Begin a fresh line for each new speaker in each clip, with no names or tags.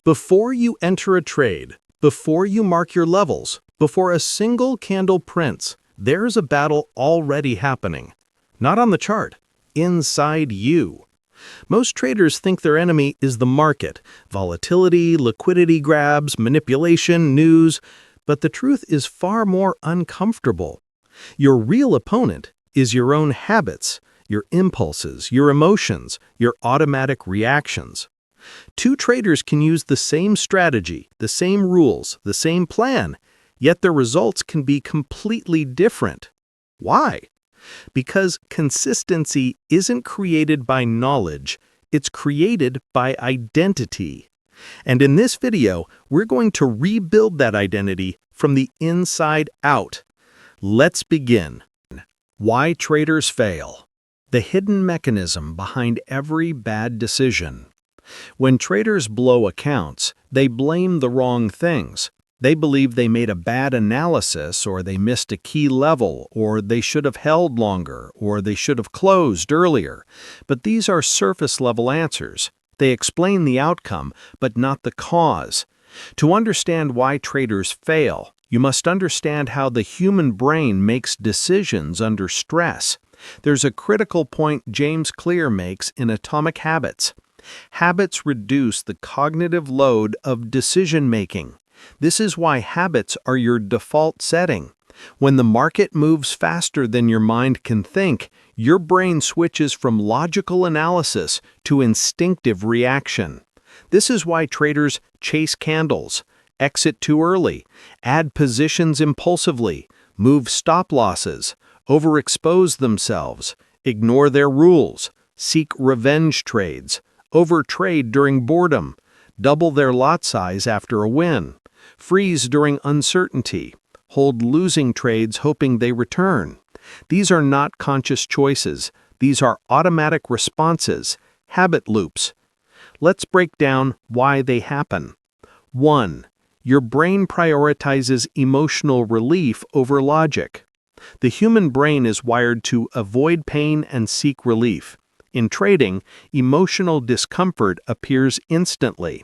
Before you enter a trade, before you mark your levels, before a single candle prints, there's a battle already happening. Not on the chart, inside you. Most traders think their enemy is the market, volatility, liquidity grabs, manipulation, news, but the truth is far more uncomfortable. Your real opponent is your own habits, your impulses, your emotions, your automatic reactions. Two traders can use the same strategy, the same rules, the same plan, yet their results can be completely different. Why? Because consistency isn't created by knowledge, it's created by identity. And in this video, we're going to rebuild that identity from the inside out. Let's begin. Why traders fail. The hidden mechanism behind every bad decision. When traders blow accounts, they blame the wrong things. They believe they made a bad analysis, or they missed a key level, or they should have held longer, or they should have closed earlier. But these are surface-level answers. They explain the outcome, but not the cause. To understand why traders fail, you must understand how the human brain makes decisions under stress. There's a critical point James Clear makes in Atomic Habits. Habits reduce the cognitive load of decision-making. This is why habits are your default setting. When the market moves faster than your mind can think, your brain switches from logical analysis to instinctive reaction. This is why traders chase candles, exit too early, add positions impulsively, move stop losses, overexpose themselves, ignore their rules, seek revenge trades, overtrade during boredom, double their lot size after a win, freeze during uncertainty, hold losing trades hoping they return. These are not conscious choices. These are automatic responses, habit loops. Let's break down why they happen. 1. Your brain prioritizes emotional relief over logic. The human brain is wired to avoid pain and seek relief. In trading, emotional discomfort appears instantly.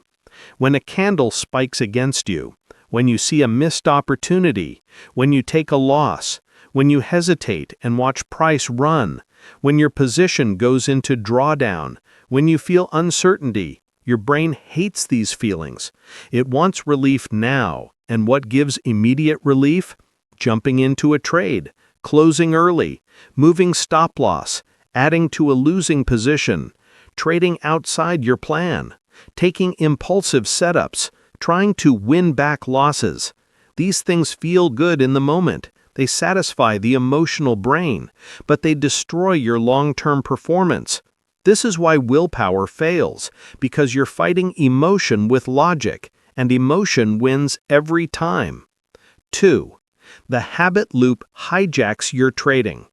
When a candle spikes against you, when you see a missed opportunity, when you take a loss, when you hesitate and watch price run, when your position goes into drawdown, when you feel uncertainty, your brain hates these feelings. It wants relief now, and what gives immediate relief? Jumping into a trade, closing early, moving stop loss, adding to a losing position, trading outside your plan, taking impulsive setups, trying to win back losses. These things feel good in the moment. They satisfy the emotional brain, but they destroy your long-term performance. This is why willpower fails, because you're fighting emotion with logic, and emotion wins every time. 2. The habit loop hijacks your trading.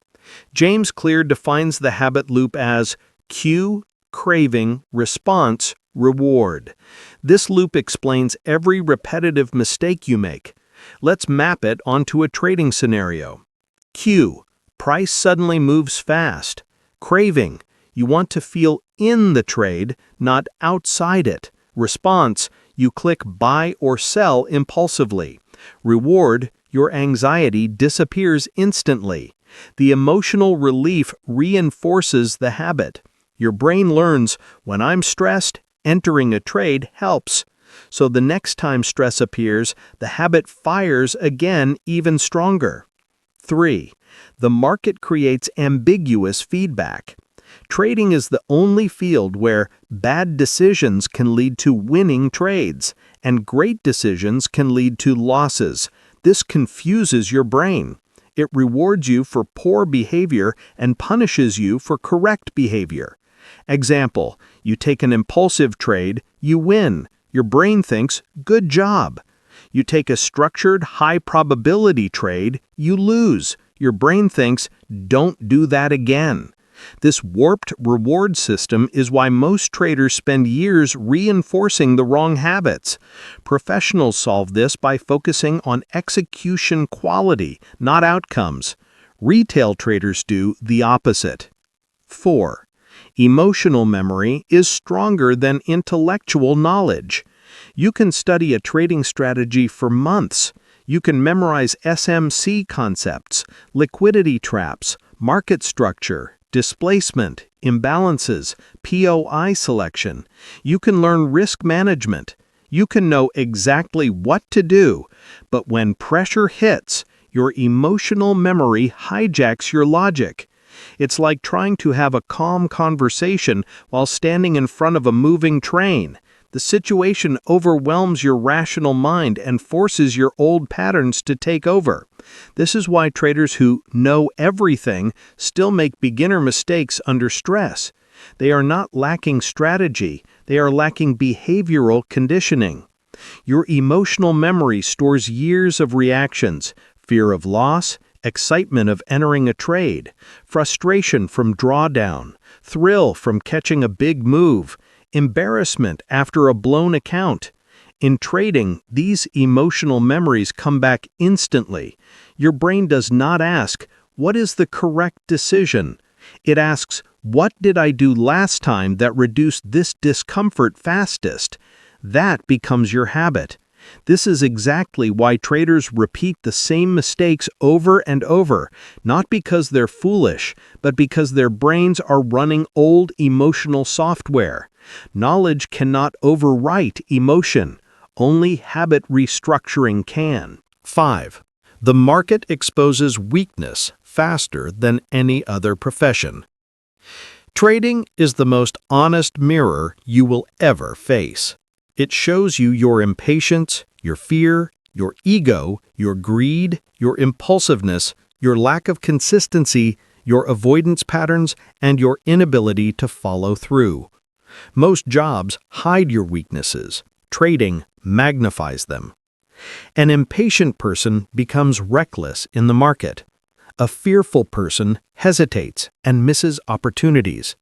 James Clear defines the habit loop as cue, craving, response, reward. This loop explains every repetitive mistake you make. Let's map it onto a trading scenario. Cue, price suddenly moves fast. Craving, you want to feel in the trade, not outside it. Response, you click buy or sell impulsively. Reward, your anxiety disappears instantly. The emotional relief reinforces the habit. Your brain learns, when I'm stressed, entering a trade helps. So the next time stress appears, the habit fires again even stronger. 3. The market creates ambiguous feedback. Trading is the only field where bad decisions can lead to winning trades, and great decisions can lead to losses. This confuses your brain. It rewards you for poor behavior and punishes you for correct behavior. Example, you take an impulsive trade, you win. Your brain thinks, good job. You take a structured, high-probability trade, you lose. Your brain thinks, don't do that again. This warped reward system is why most traders spend years reinforcing the wrong habits. Professionals solve this by focusing on execution quality, not outcomes. Retail traders do the opposite. 4. Emotional memory is stronger than intellectual knowledge. You can study a trading strategy for months. You can memorize SMC concepts, liquidity traps, market structure, displacement, imbalances, POI selection. You can learn risk management. You can know exactly what to do, but when pressure hits, your emotional memory hijacks your logic. It's like trying to have a calm conversation while standing in front of a moving train. The situation overwhelms your rational mind and forces your old patterns to take over. This is why traders who know everything still make beginner mistakes under stress. They are not lacking strategy, they are lacking behavioral conditioning. Your emotional memory stores years of reactions: fear of loss, excitement of entering a trade, frustration from drawdown, thrill from catching a big move, embarrassment after a blown account. In trading, these emotional memories come back instantly. Your brain does not ask, "What is the correct decision?" It asks, "What did I do last time that reduced this discomfort fastest?" That becomes your habit. This is exactly why traders repeat the same mistakes over and over, not because they're foolish, but because their brains are running old emotional software. Knowledge cannot overwrite emotion. Only habit restructuring can. 5. The market exposes weakness faster than any other profession. Trading is the most honest mirror you will ever face. It shows you your impatience, your fear, your ego, your greed, your impulsiveness, your lack of consistency, your avoidance patterns, and your inability to follow through. Most jobs hide your weaknesses. Trading magnifies them. An impatient person becomes reckless in the market. A fearful person hesitates and misses opportunities.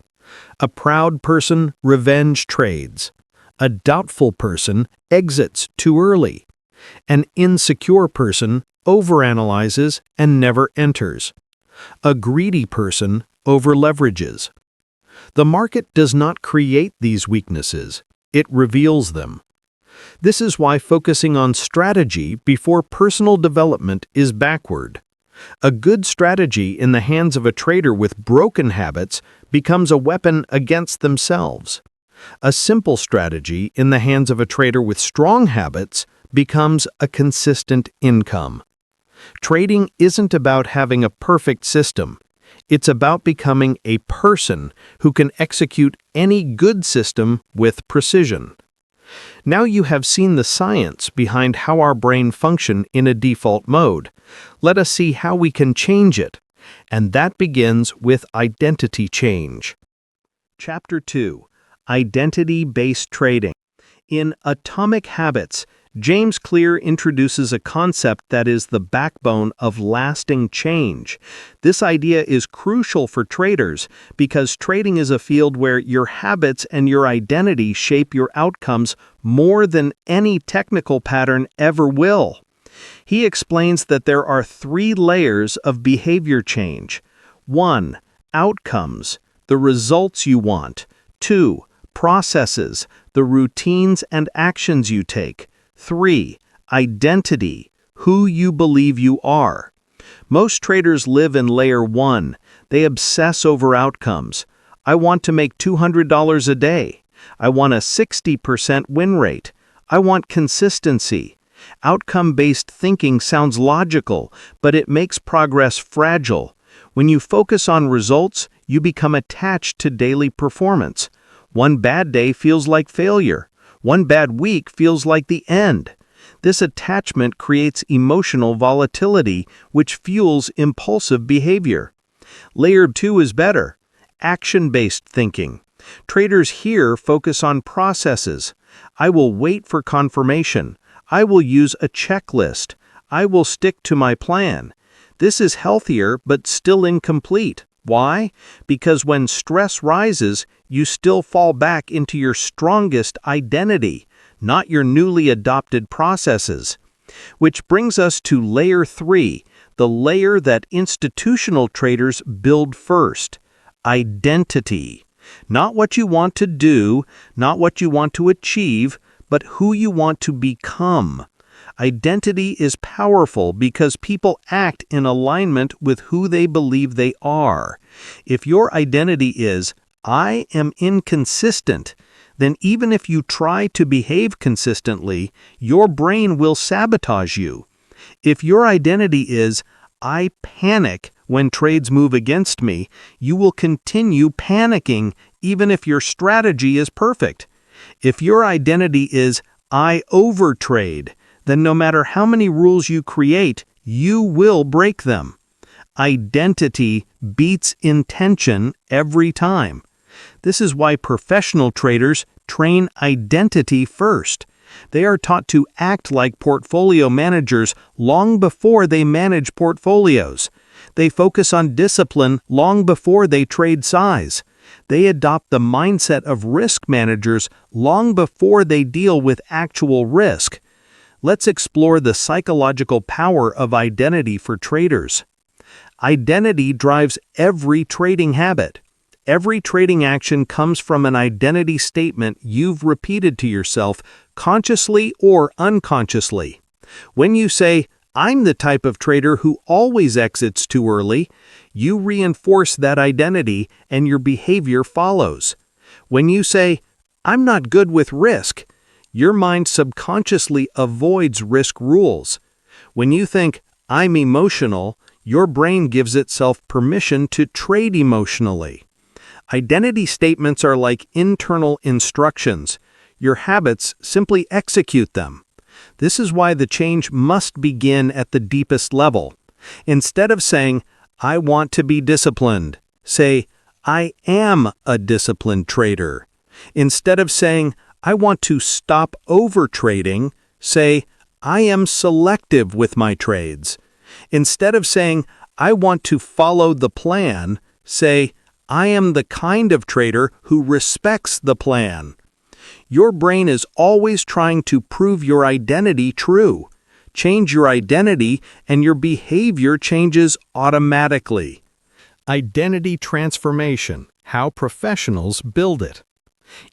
A proud person revenge trades. A doubtful person exits too early. An insecure person overanalyzes and never enters. A greedy person overleverages. The market does not create these weaknesses, it reveals them. This is why focusing on strategy before personal development is backward. A good strategy in the hands of a trader with broken habits becomes a weapon against themselves. A simple strategy in the hands of a trader with strong habits becomes a consistent income. Trading isn't about having a perfect system. It's about becoming a person who can execute any good system with precision. Now you have seen the science behind how our brain functions in a default mode. Let us see how we can change it. And that begins with identity change. Chapter 2. Identity-based trading. In Atomic Habits, James Clear introduces a concept that is the backbone of lasting change. This idea is crucial for traders because trading is a field where your habits and your identity shape your outcomes more than any technical pattern ever will. He explains that there are 3 layers of behavior change. 1. Outcomes, the results you want. 2. Processes, the routines and actions you take. 3. Identity, who you believe you are. Most traders live in layer 1. They obsess over outcomes. I want to make $200 a day. I want a 60% win rate. I want consistency. Outcome-based thinking sounds logical, but it makes progress fragile. When you focus on results, you become attached to daily performance. One bad day feels like failure. One bad week feels like the end. This attachment creates emotional volatility, which fuels impulsive behavior. Layer 2 is better. Action-based thinking. Traders here focus on processes. I will wait for confirmation. I will use a checklist. I will stick to my plan. This is healthier but still incomplete. Why? Because when stress rises, you still fall back into your strongest identity, not your newly adopted processes. Which brings us to layer 3, the layer that institutional traders build first: identity. Not what you want to do, not what you want to achieve, but who you want to become. Identity is powerful because people act in alignment with who they believe they are. If your identity is, "I am inconsistent," then even if you try to behave consistently, your brain will sabotage you. If your identity is, "I panic when trades move against me," you will continue panicking even if your strategy is perfect. If your identity is, "I overtrade," then no matter how many rules you create, you will break them. Identity beats intention every time. This is why professional traders train identity first. They are taught to act like portfolio managers long before they manage portfolios. They focus on discipline long before they trade size. They adopt the mindset of risk managers long before they deal with actual risk. Let's explore the psychological power of identity for traders. Identity drives every trading habit. Every trading action comes from an identity statement you've repeated to yourself, consciously or unconsciously. When you say, "I'm the type of trader who always exits too early," you reinforce that identity and your behavior follows. When you say, "I'm not good with risk," your mind subconsciously avoids risk rules. When you think, "I'm emotional," your brain gives itself permission to trade emotionally. Identity statements are like internal instructions. Your habits simply execute them. This is why the change must begin at the deepest level. Instead of saying, "I want to be disciplined," say, "I am a disciplined trader." Instead of saying, "I want to stop overtrading," say, "I am selective with my trades." Instead of saying, "I want to follow the plan," say, "I am the kind of trader who respects the plan." Your brain is always trying to prove your identity true. Change your identity and your behavior changes automatically. Identity transformation: how professionals build it.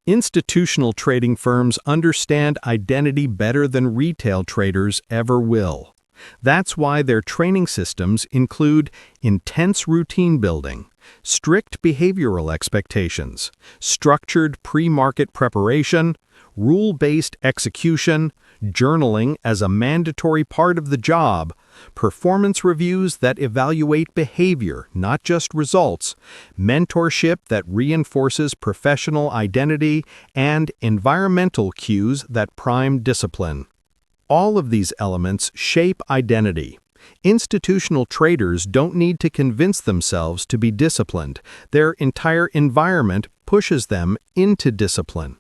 Institutional trading firms understand identity better than retail traders ever will. That's why their training systems include intense routine building, strict behavioral expectations, structured pre-market preparation, rule-based execution, journaling as a mandatory part of the job, performance reviews that evaluate behavior, not just results, mentorship that reinforces professional identity, and environmental cues that prime discipline. All of these elements shape identity. Institutional traders don't need to convince themselves to be disciplined. Their entire environment pushes them into discipline.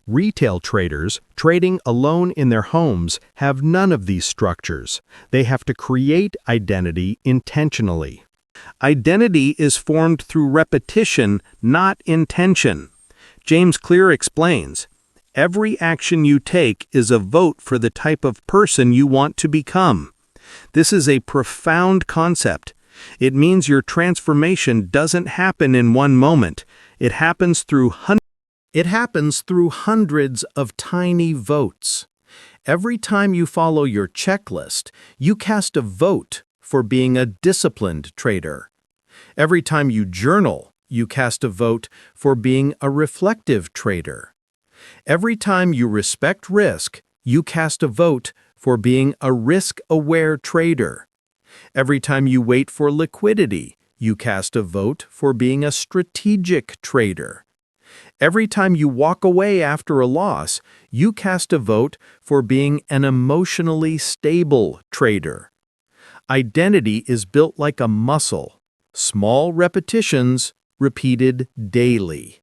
Retail traders, trading alone in their homes, have none of these structures. They have to create identity intentionally. Identity is formed through repetition, not intention. James Clear explains, "Every action you take is a vote for the type of person you want to become." This is a profound concept. It means your transformation doesn't happen in one moment. It happens through hundreds of tiny votes. Every time you follow your checklist, you cast a vote for being a disciplined trader. Every time you journal, you cast a vote for being a reflective trader. Every time you respect risk, you cast a vote for being a risk-aware trader. Every time you wait for liquidity, you cast a vote for being a strategic trader. Every time you walk away after a loss, you cast a vote for being an emotionally stable trader. Identity is built like a muscle, small repetitions repeated daily.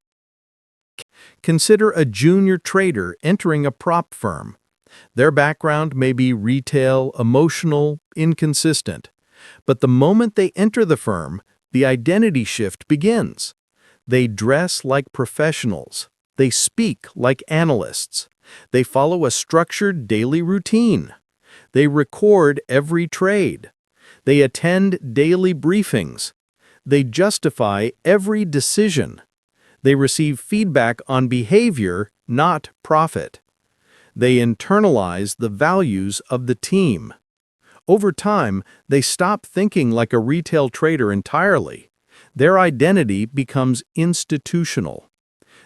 Consider a junior trader entering a prop firm. Their background may be retail, emotional, inconsistent. But the moment they enter the firm, the identity shift begins. They dress like professionals. They speak like analysts. They follow a structured daily routine. They record every trade. They attend daily briefings. They justify every decision. They receive feedback on behavior, not profit. They internalize the values of the team. Over time, they stop thinking like a retail trader entirely. Their identity becomes institutional.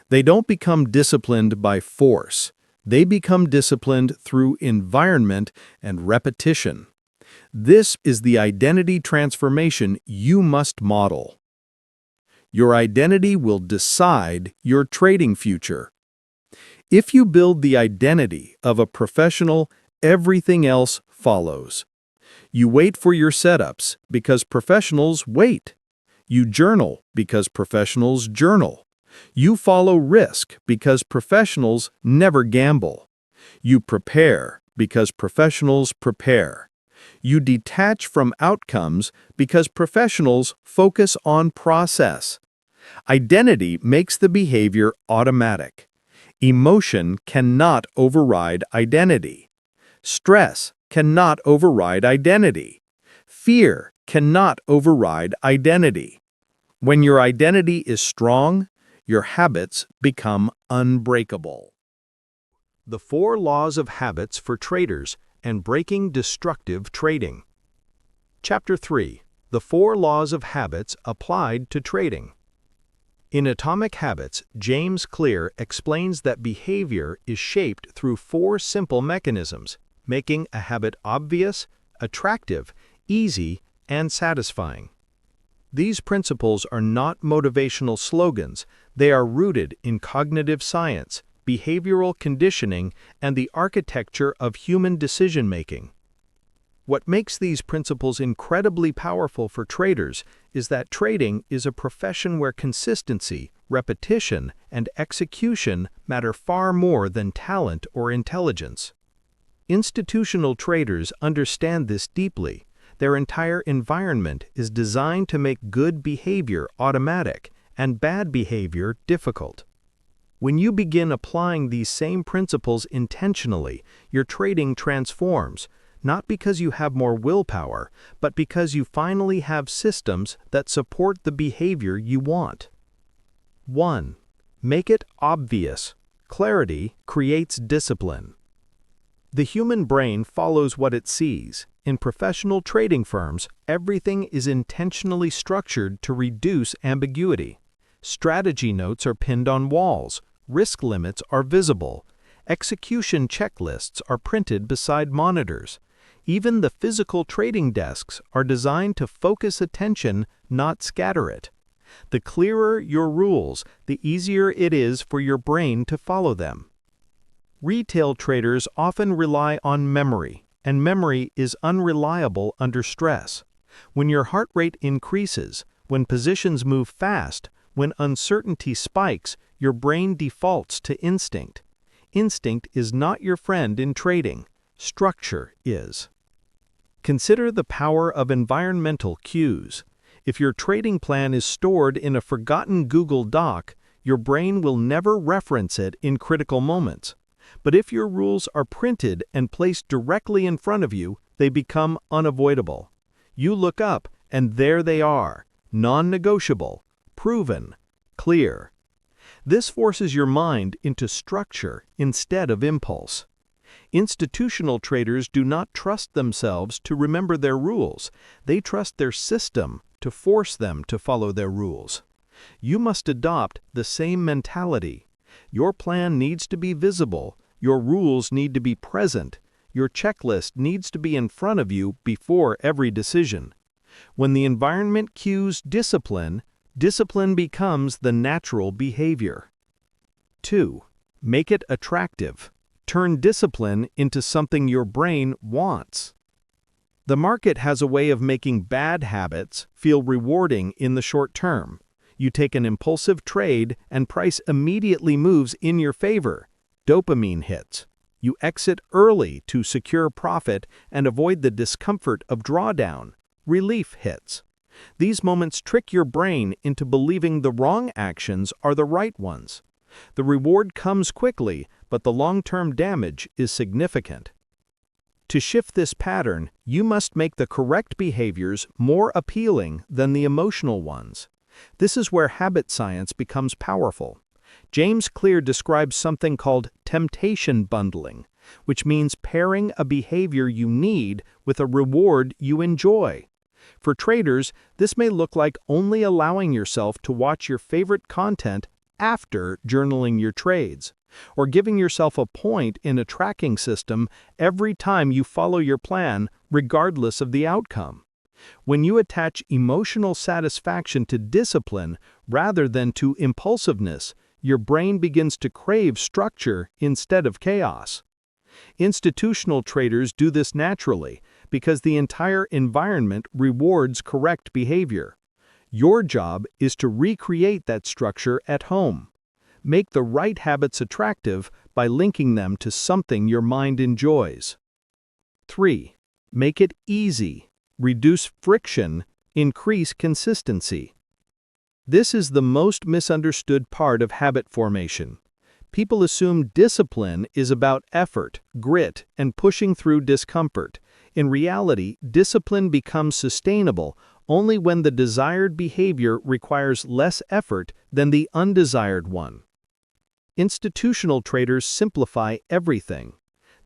They don't become disciplined by force. They become disciplined through environment and repetition. This is the identity transformation you must model. Your identity will decide your trading future. If you build the identity of a professional, everything else follows. You wait for your setups because professionals wait. You journal because professionals journal. You follow risk because professionals never gamble. You prepare because professionals prepare. You detach from outcomes because professionals focus on process. Identity makes the behavior automatic. Emotion cannot override identity. Stress cannot override identity. Fear cannot override identity. When your identity is strong, your habits become unbreakable. The 4 Laws of Habits for Traders and Breaking Destructive Trading. Chapter 3. The 4 Laws of Habits Applied to Trading. In Atomic Habits, James Clear explains that behavior is shaped through 4 simple mechanisms, making a habit obvious, attractive, easy, and satisfying. These principles are not motivational slogans. They are rooted in cognitive science, behavioral conditioning, and the architecture of human decision-making. What makes these principles incredibly powerful for traders is that trading is a profession where consistency, repetition, and execution matter far more than talent or intelligence. Institutional traders understand this deeply. Their entire environment is designed to make good behavior automatic and bad behavior difficult. When you begin applying these same principles intentionally, your trading transforms, not because you have more willpower, but because you finally have systems that support the behavior you want. 1. Make it obvious. Clarity creates discipline. The human brain follows what it sees. In professional trading firms, everything is intentionally structured to reduce ambiguity. Strategy notes are pinned on walls. Risk limits are visible. Execution checklists are printed beside monitors. Even the physical trading desks are designed to focus attention, not scatter it. The clearer your rules, the easier it is for your brain to follow them. Retail traders often rely on memory, and memory is unreliable under stress. When your heart rate increases, when positions move fast, when uncertainty spikes, your brain defaults to instinct. Instinct is not your friend in trading. Structure is. Consider the power of environmental cues. If your trading plan is stored in a forgotten Google Doc, your brain will never reference it in critical moments. But if your rules are printed and placed directly in front of you, they become unavoidable. You look up, and there they are, non-negotiable, proven, clear. This forces your mind into structure instead of impulse. Institutional traders do not trust themselves to remember their rules. They trust their system to force them to follow their rules. You must adopt the same mentality. Your plan needs to be visible. Your rules need to be present. Your checklist needs to be in front of you before every decision. When the environment cues discipline, discipline becomes the natural behavior. 2. Make it attractive. Turn discipline into something your brain wants. The market has a way of making bad habits feel rewarding in the short term. You take an impulsive trade and price immediately moves in your favor. Dopamine hits. You exit early to secure profit and avoid the discomfort of drawdown. Relief hits. These moments trick your brain into believing the wrong actions are the right ones. The reward comes quickly, but the long-term damage is significant. To shift this pattern, you must make the correct behaviors more appealing than the emotional ones. This is where habit science becomes powerful. James Clear describes something called temptation bundling. which means pairing a behavior you need with a reward you enjoy. For traders, this may look like only allowing yourself to watch your favorite content after journaling your trades, or giving yourself a point in a tracking system every time you follow your plan, regardless of the outcome. When you attach emotional satisfaction to discipline rather than to impulsiveness, your brain begins to crave structure instead of chaos. Institutional traders do this naturally because the entire environment rewards correct behavior. Your job is to recreate that structure at home. Make the right habits attractive by linking them to something your mind enjoys. 3. Make it easy. Reduce friction. Increase consistency. This is the most misunderstood part of habit formation. People assume discipline is about effort, grit, and pushing through discomfort. In reality, discipline becomes sustainable only when the desired behavior requires less effort than the undesired one. Institutional traders simplify everything.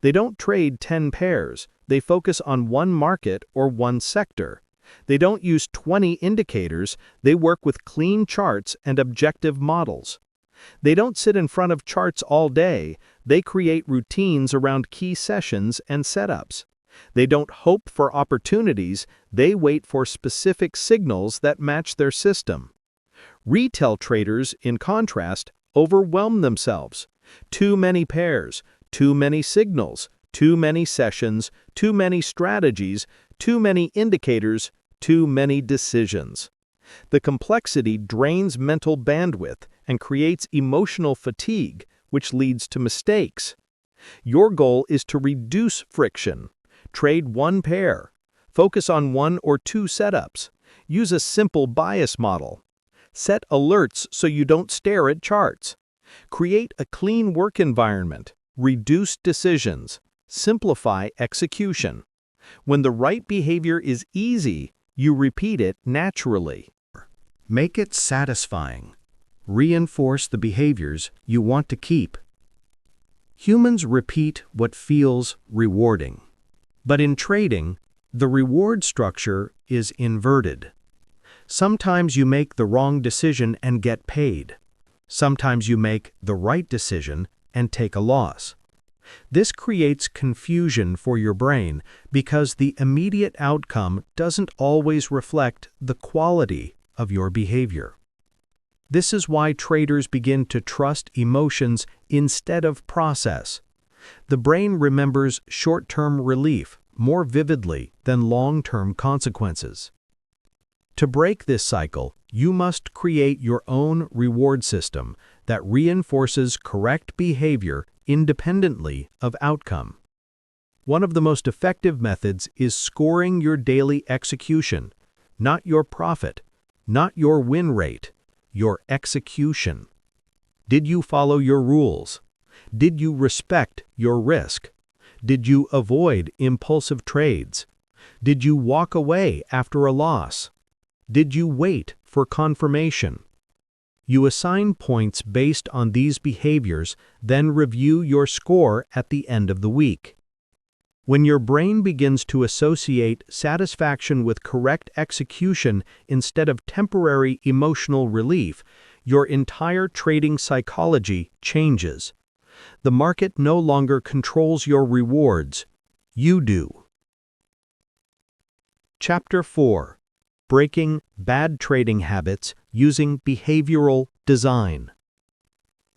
They don't trade 10 pairs, they focus on one market or one sector. They don't use 20 indicators, they work with clean charts and objective models. They don't sit in front of charts all day, they create routines around key sessions and setups. They don't hope for opportunities, they wait for specific signals that match their system. Retail traders, in contrast, overwhelm themselves. Too many pairs, too many signals, too many sessions, too many strategies, too many indicators, too many decisions. The complexity drains mental bandwidth and creates emotional fatigue, which leads to mistakes. Your goal is to reduce friction. Trade one pair. Focus on one or two setups. Use a simple bias model. Set alerts so you don't stare at charts. Create a clean work environment. Reduce decisions. Simplify execution. When the right behavior is easy, you repeat it naturally. Make it satisfying. Reinforce the behaviors you want to keep. Humans repeat what feels rewarding. But in trading, the reward structure is inverted. Sometimes you make the wrong decision and get paid. Sometimes you make the right decision and take a loss. This creates confusion for your brain because the immediate outcome doesn't always reflect the quality of your behavior. This is why traders begin to trust emotions instead of process. The brain remembers short-term relief more vividly than long-term consequences. To break this cycle, you must create your own reward system that reinforces correct behavior independently of outcome. One of the most effective methods is scoring your daily execution, not your profit, not your win rate, your execution. Did you follow your rules? Did you respect your risk? Did you avoid impulsive trades? Did you walk away after a loss? Did you wait for confirmation? You assign points based on these behaviors, then review your score at the end of the week. When your brain begins to associate satisfaction with correct execution instead of temporary emotional relief, your entire trading psychology changes. The market no longer controls your rewards. You do. Chapter 4. Breaking Bad Trading Habits Using Behavioral Design.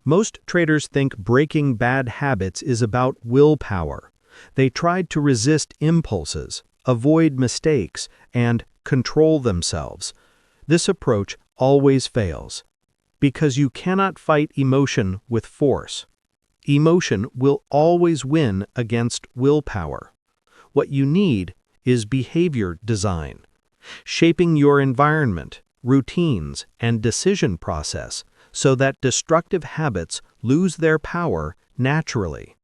Most traders think breaking bad habits is about willpower. They tried to resist impulses, avoid mistakes, and control themselves. This approach always fails, because you cannot fight emotion with force. Emotion will always win against willpower. What you need is behavior design. Shaping your environment, routines, and decision process so that destructive habits lose their power naturally.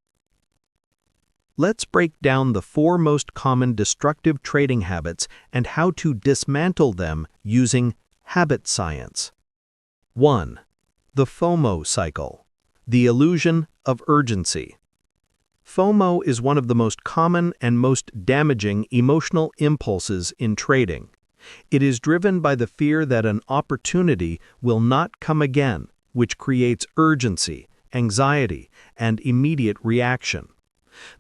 Let's break down the 4 most common destructive trading habits and how to dismantle them using habit science. 1. The FOMO cycle, the illusion of urgency. FOMO is one of the most common and most damaging emotional impulses in trading. It is driven by the fear that an opportunity will not come again, which creates urgency, anxiety, and immediate reaction.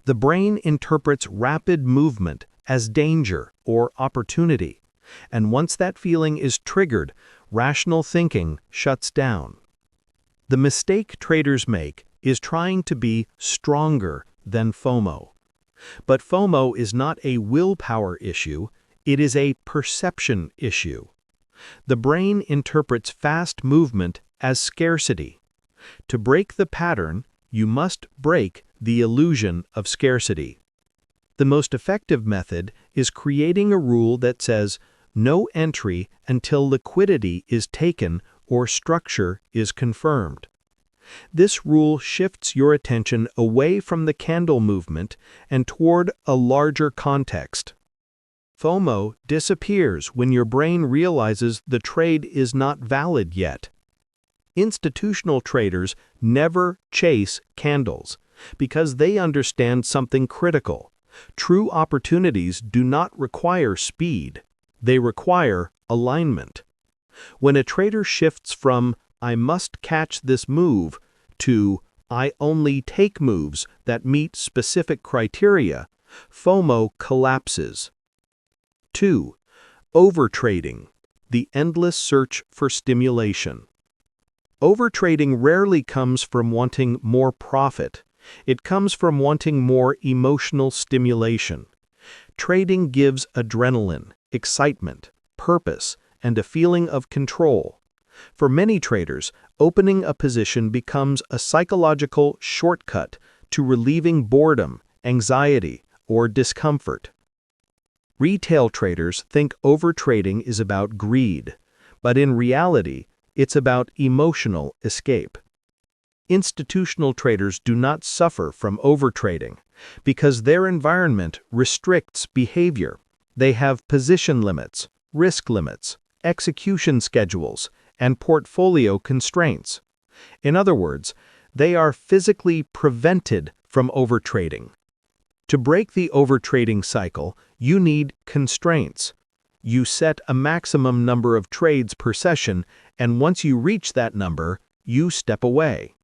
The brain interprets rapid movement as danger or opportunity, and once that feeling is triggered, rational thinking shuts down. The mistake traders make is trying to be stronger than FOMO. But FOMO is not a willpower issue, it is a perception issue. The brain interprets fast movement as scarcity. To break the pattern, you must break the illusion of scarcity. The most effective method is creating a rule that says no entry until liquidity is taken or structure is confirmed. This rule shifts your attention away from the candle movement and toward a larger context. FOMO disappears when your brain realizes the trade is not valid yet. Institutional traders never chase candles because they understand something critical. True opportunities do not require speed, they require alignment. When a trader shifts from "I must catch this move" to "I only take moves that meet specific criteria," FOMO collapses. 2. Overtrading, the endless search for stimulation. Overtrading rarely comes from wanting more profit. It comes from wanting more emotional stimulation. Trading gives adrenaline, excitement, purpose, and a feeling of control. For many traders, opening a position becomes a psychological shortcut to relieving boredom, anxiety, or discomfort. Retail traders think overtrading is about greed, but in reality, it's about emotional escape. Institutional traders do not suffer from overtrading because their environment restricts behavior. They have position limits, risk limits, execution schedules, and portfolio constraints. In other words, they are physically prevented from overtrading. To break the overtrading cycle, you need constraints. You set a maximum number of trades per session, and once you reach that number, you step away.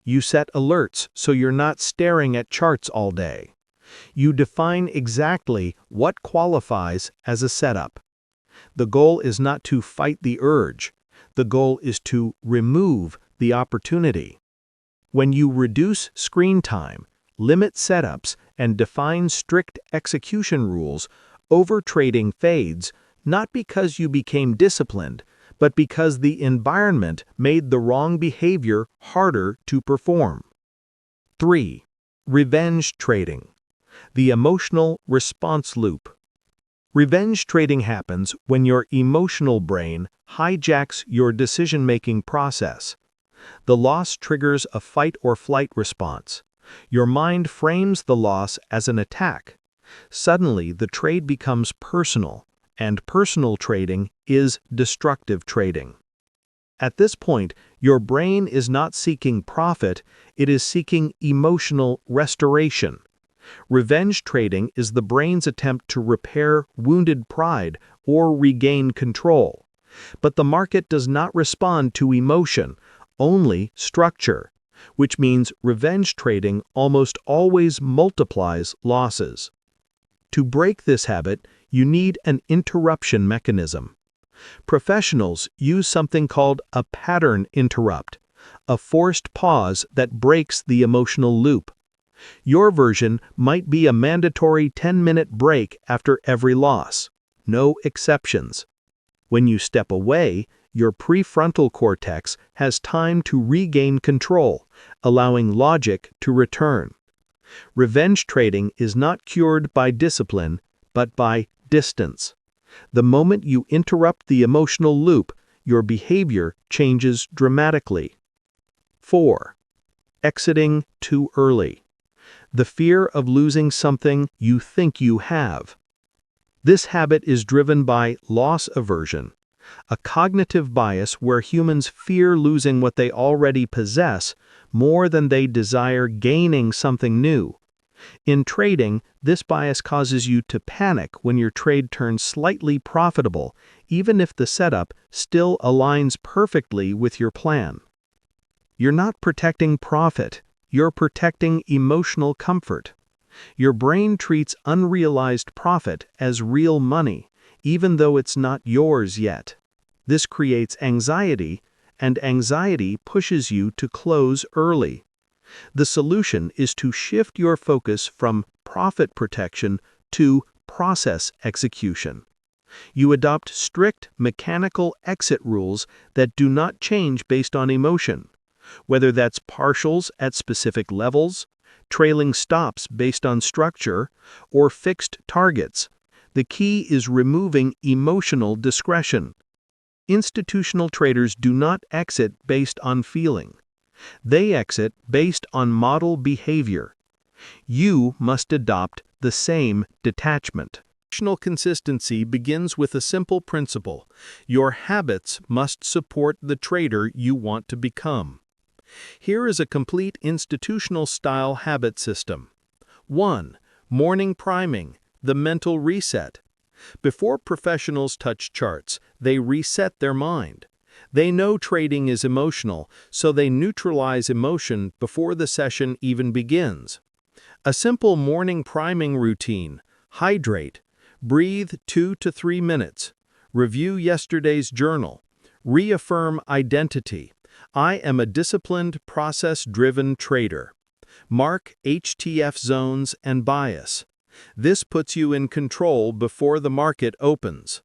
You set alerts so you're not staring at charts all day. You define exactly what qualifies as a setup. The goal is not to fight the urge. The goal is to remove the opportunity. When you reduce screen time, limit setups, and define strict execution rules, overtrading fades, not because you became disciplined, but because the environment made the wrong behavior harder to perform. 3. Revenge trading, the emotional response loop. Revenge trading happens when your emotional brain hijacks your decision-making process. The loss triggers a fight-or-flight response. Your mind frames the loss as an attack. Suddenly, the trade becomes personal, and personal trading is destructive trading. At this point, your brain is not seeking profit, it is seeking emotional restoration. Revenge trading is the brain's attempt to repair wounded pride or regain control. But the market does not respond to emotion, only structure, which means revenge trading almost always multiplies losses. To break this habit, you need an interruption mechanism. Professionals use something called a pattern interrupt, a forced pause that breaks the emotional loop. Your version might be a mandatory 10-minute break after every loss. No exceptions. When you step away, your prefrontal cortex has time to regain control, allowing logic to return. Revenge trading is not cured by discipline, but by distance. The moment you interrupt the emotional loop, your behavior changes dramatically. 4. Exiting too early, the fear of losing something you think you have. This habit is driven by loss aversion, a cognitive bias where humans fear losing what they already possess more than they desire gaining something new. In trading, this bias causes you to panic when your trade turns slightly profitable, even if the setup still aligns perfectly with your plan. You're not protecting profit, you're protecting emotional comfort. Your brain treats unrealized profit as real money, even though it's not yours yet. This creates anxiety, and anxiety pushes you to close early. The solution is to shift your focus from profit protection to process execution. You adopt strict mechanical exit rules that do not change based on emotion, whether that's partials at specific levels, trailing stops based on structure, or fixed targets. The key is removing emotional discretion. Institutional traders do not exit based on feeling. They exit based on model behavior. You must adopt the same detachment. Emotional consistency begins with a simple principle. Your habits must support the trader you want to become. Here is a complete institutional-style habit system. 1. Morning priming, the mental reset. Before professionals touch charts, they reset their mind. They know trading is emotional, so they neutralize emotion before the session even begins. A simple morning priming routine: hydrate, breathe 2 to 3 minutes, review yesterday's journal, reaffirm identity. I am a disciplined, process-driven trader. Mark HTF zones and bias. This puts you in control before the market opens.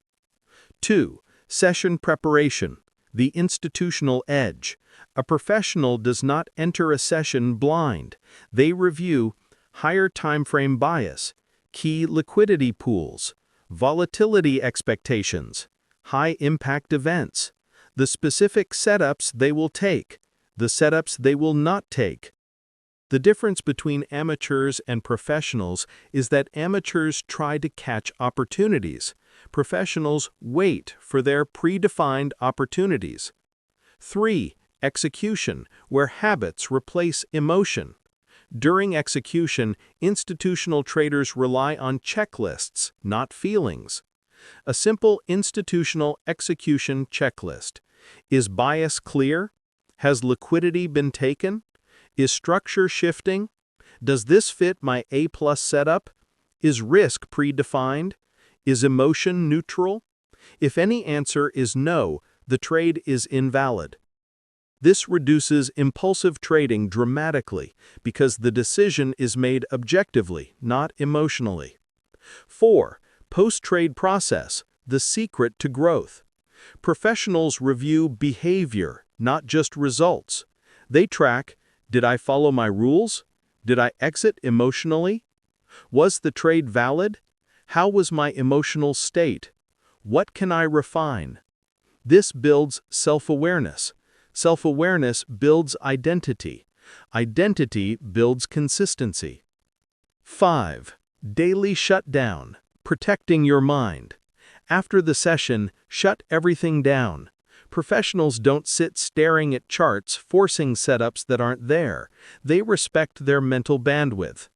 2. Session preparation, the institutional edge. A professional does not enter a session blind. They review higher timeframe bias, key liquidity pools, volatility expectations, high-impact events, the specific setups they will take, the setups they will not take. The difference between amateurs and professionals is that amateurs try to catch opportunities. Professionals wait for their predefined opportunities. 3. Execution, where habits replace emotion. During execution, institutional traders rely on checklists, not feelings. A simple institutional execution checklist. Is bias clear? Has liquidity been taken? Is structure shifting? Does this fit my A+ setup? Is risk predefined? Is emotion neutral? If any answer is no, the trade is invalid. This reduces impulsive trading dramatically because the decision is made objectively, not emotionally. 4. Post-trade process, the secret to growth. Professionals review behavior, not just results. They track: did I follow my rules? Did I exit emotionally? Was the trade valid? How was my emotional state? What can I refine? This builds self-awareness. Self-awareness builds identity. Identity builds consistency. 5. Daily shutdown, protecting your mind. After the session, shut everything down. Professionals don't sit staring at charts, forcing setups that aren't there. They respect their mental bandwidth.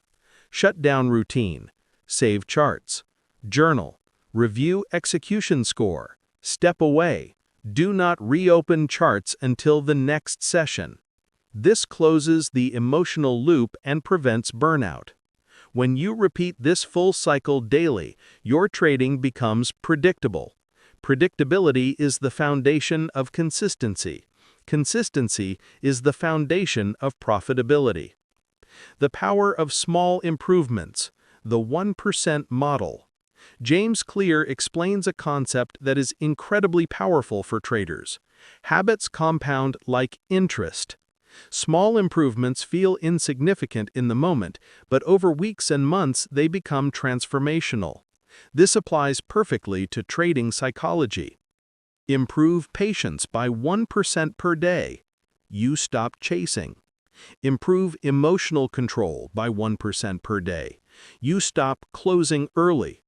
Shutdown routine: save charts, journal, review execution score, step away. Do not reopen charts until the next session. This closes the emotional loop and prevents burnout. When you repeat this full cycle daily, your trading becomes predictable. Predictability is the foundation of consistency. Consistency is the foundation of profitability. The power of small improvements, the 1% model. James Clear explains a concept that is incredibly powerful for traders. Habits compound like interest. Small improvements feel insignificant in the moment, but over weeks and months they become transformational. This applies perfectly to trading psychology. Improve patience by 1% per day. You stop chasing. Improve emotional control by 1% per day. You stop closing early.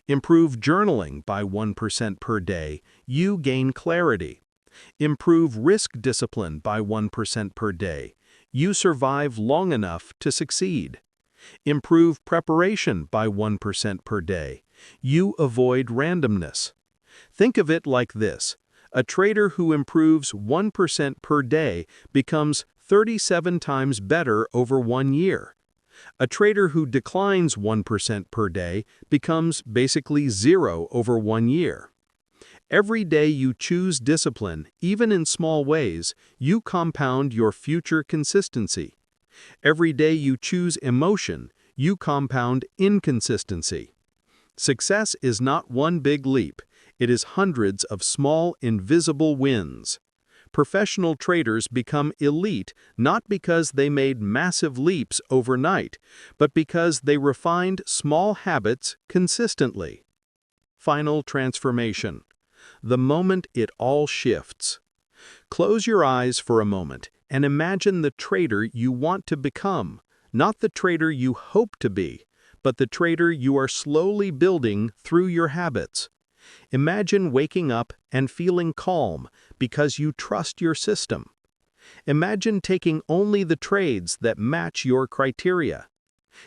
Improve journaling by 1% per day. You gain clarity. Improve risk discipline by 1% per day. You survive long enough to succeed. Improve preparation by 1% per day. You avoid randomness. Think of it like this. A trader who improves 1% per day becomes 37 times better over 1 year. A trader who declines 1% per day becomes basically zero over 1 year. Every day you choose discipline, even in small ways, you compound your future consistency. Every day you choose emotion, you compound inconsistency. Success is not one big leap, it is hundreds of small, invisible wins. Professional traders become elite not because they made massive leaps overnight, but because they refined small habits consistently. Final transformation. The moment it all shifts. Close your eyes for a moment and imagine the trader you want to become, not the trader you hope to be, but the trader you are slowly building through your habits. Imagine waking up and feeling calm because you trust your system. Imagine taking only the trades that match your criteria.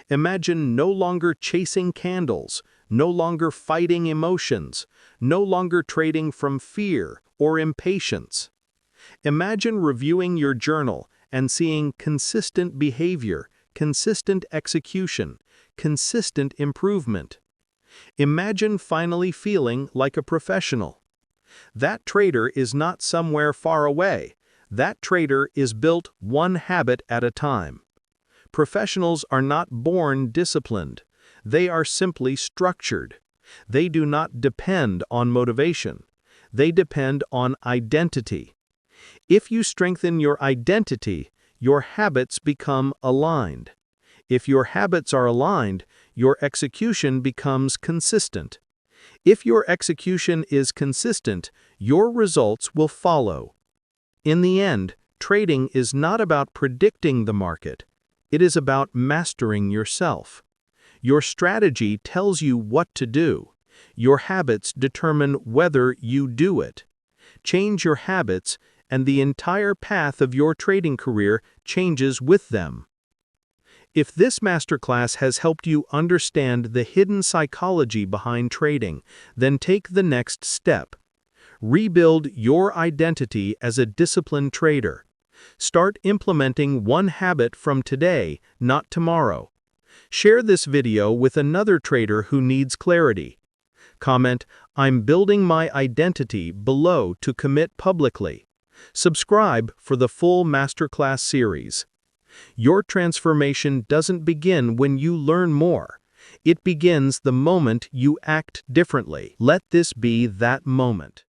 Imagine no longer chasing candles, no longer fighting emotions, no longer trading from fear or impatience. Imagine reviewing your journal and seeing consistent behavior, consistent execution, consistent improvement. Imagine finally feeling like a professional. That trader is not somewhere far away. That trader is built one habit at a time. Professionals are not born disciplined. They are simply structured. They do not depend on motivation. They depend on identity. If you strengthen your identity, your habits become aligned. If your habits are aligned, your execution becomes consistent. If your execution is consistent, your results will follow. In the end, trading is not about predicting the market. It is about mastering yourself. Your strategy tells you what to do. Your habits determine whether you do it. Change your habits, and the entire path of your trading career changes with them. If this masterclass has helped you understand the hidden psychology behind trading, then take the next step. Rebuild your identity as a disciplined trader. Start implementing one habit from today, not tomorrow. Share this video with another trader who needs clarity. Comment, "I'm building my identity" below to commit publicly. Subscribe for the full masterclass series. Your transformation doesn't begin when you learn more. It begins the moment you act differently. Let this be that moment.